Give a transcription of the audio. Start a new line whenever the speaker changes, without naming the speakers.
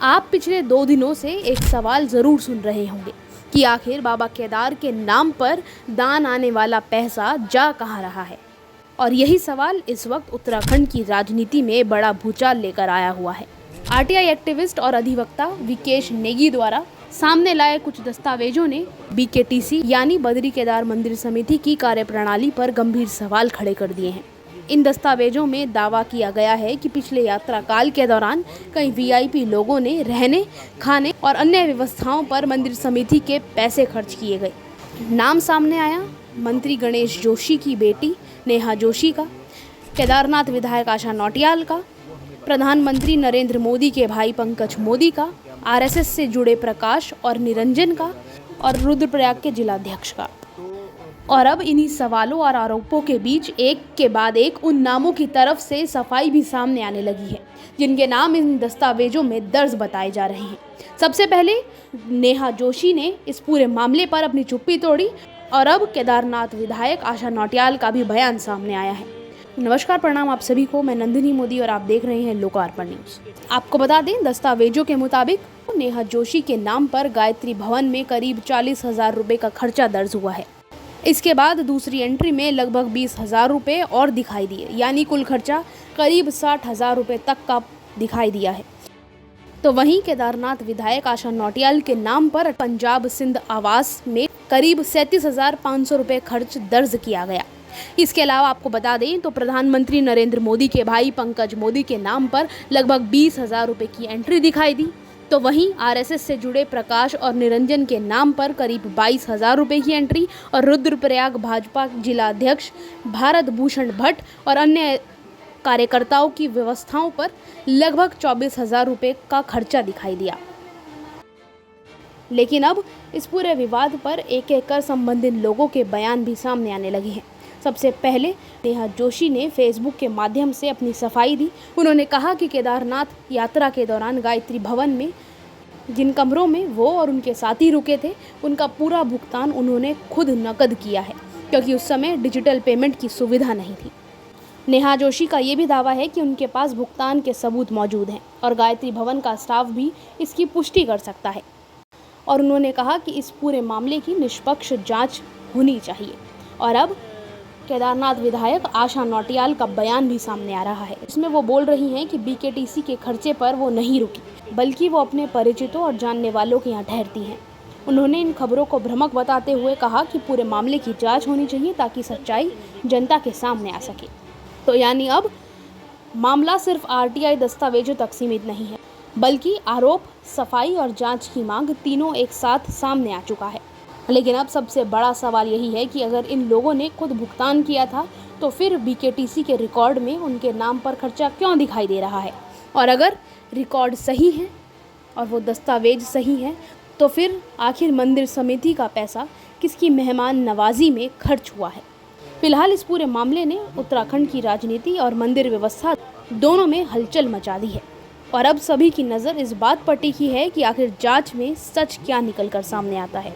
आप पिछले 2 दिनों से एक सवाल ज़रूर सुन रहे होंगे कि आखिर बाबा केदार के नाम पर दान आने वाला पैसा जा कहाँ रहा है। और यही सवाल इस वक्त उत्तराखंड की राजनीति में बड़ा भूचाल लेकर आया हुआ है। आरटीआई एक्टिविस्ट और अधिवक्ता विकेश नेगी द्वारा सामने लाए कुछ दस्तावेजों ने बीकेटीसी यानी बद्री केदार मंदिर समिति की कार्यप्रणाली पर गंभीर सवाल खड़े कर दिए हैं। इन दस्तावेजों में दावा किया गया है कि पिछले यात्रा काल के दौरान कई वीआईपी लोगों ने रहने, खाने और अन्य व्यवस्थाओं पर मंदिर समिति के पैसे खर्च किए गए। नाम सामने आया मंत्री गणेश जोशी की बेटी नेहा जोशी का, केदारनाथ विधायक आशा नौटियाल का, प्रधानमंत्री नरेंद्र मोदी के भाई पंकज मोदी का, आरएसएस से जुड़े प्रकाश और निरंजन का और रुद्रप्रयाग के जिलाध्यक्ष का। और अब इन्हीं सवालों और आरोपों के बीच एक के बाद एक उन नामों की तरफ से सफाई भी सामने आने लगी है जिनके नाम इन दस्तावेजों में दर्ज बताए जा रहे हैं। सबसे पहले नेहा जोशी ने इस पूरे मामले पर अपनी चुप्पी तोड़ी और अब केदारनाथ विधायक आशा नौटियाल का भी बयान सामने आया है। नमस्कार, प्रणाम आप सभी को। मैं नंदिनी मोदी और आप देख रहे हैं लोकार्पण न्यूज़। आपको बता दें, दस्तावेजों के मुताबिक नेहा जोशी के नाम पर गायत्री भवन में करीब 40,000 रुपये का खर्चा दर्ज हुआ है। इसके बाद दूसरी एंट्री में लगभग 20,000 रुपये और दिखाई दिए, यानी कुल खर्चा करीब 60,000 रुपये तक का दिखाई दिया है। तो वहीं केदारनाथ विधायक आशा नौटियाल के नाम पर पंजाब सिंध आवास में करीब 37,500 रुपये खर्च दर्ज किया गया। इसके अलावा आपको बता दें तो प्रधानमंत्री नरेंद्र मोदी के भाई पंकज मोदी के नाम पर लगभग 20,000 रुपये की एंट्री दिखाई दी। तो वहीं आरएसएस से जुड़े प्रकाश और निरंजन के नाम पर करीब 22,000 रुपये की एंट्री और रुद्रप्रयाग भाजपा जिलाध्यक्ष भारत भूषण भट्ट और अन्य कार्यकर्ताओं की व्यवस्थाओं पर लगभग 24,000 रुपये का खर्चा दिखाई दिया। लेकिन अब इस पूरे विवाद पर एक एक कर संबंधित लोगों के बयान भी सामने आने लगे हैं। सबसे पहले नेहा जोशी ने फेसबुक के माध्यम से अपनी सफाई दी। उन्होंने कहा कि केदारनाथ यात्रा के दौरान गायत्री भवन में जिन कमरों में वो और उनके साथी रुके थे, उनका पूरा भुगतान उन्होंने खुद नकद किया है, क्योंकि उस समय डिजिटल पेमेंट की सुविधा नहीं थी। नेहा जोशी का ये भी दावा है कि उनके पास भुगतान के सबूत मौजूद हैं और गायत्री भवन का स्टाफ भी इसकी पुष्टि कर सकता है। और उन्होंने कहा कि इस पूरे मामले की निष्पक्ष जाँच होनी चाहिए। और अब केदारनाथ विधायक आशा नौटियाल का बयान भी सामने आ रहा है। इसमें वो बोल रही हैं कि बीकेटीसी के खर्चे पर वो नहीं रुकी, बल्कि वो अपने परिचितों और जानने वालों के यहाँ ठहरती हैं। उन्होंने इन खबरों को भ्रामक बताते हुए कहा कि पूरे मामले की जांच होनी चाहिए ताकि सच्चाई जनता के सामने आ सके। तो यानी अब मामला सिर्फ आरटीआई दस्तावेजों तक सीमित नहीं है, बल्कि आरोप, सफाई और जाँच की मांग तीनों एक साथ सामने आ चुका है। लेकिन अब सबसे बड़ा सवाल यही है कि अगर इन लोगों ने खुद भुगतान किया था तो फिर बीकेटीसी के रिकॉर्ड में उनके नाम पर खर्चा क्यों दिखाई दे रहा है? और अगर रिकॉर्ड सही है और वो दस्तावेज सही है तो फिर आखिर मंदिर समिति का पैसा किसकी मेहमान नवाजी में खर्च हुआ है? फिलहाल इस पूरे मामले ने उत्तराखंड की राजनीति और मंदिर व्यवस्था दोनों में हलचल मचा दी है। और अब सभी की नज़र इस बात पर टिकी है कि आखिर जाँच में सच क्या निकल कर सामने आता है।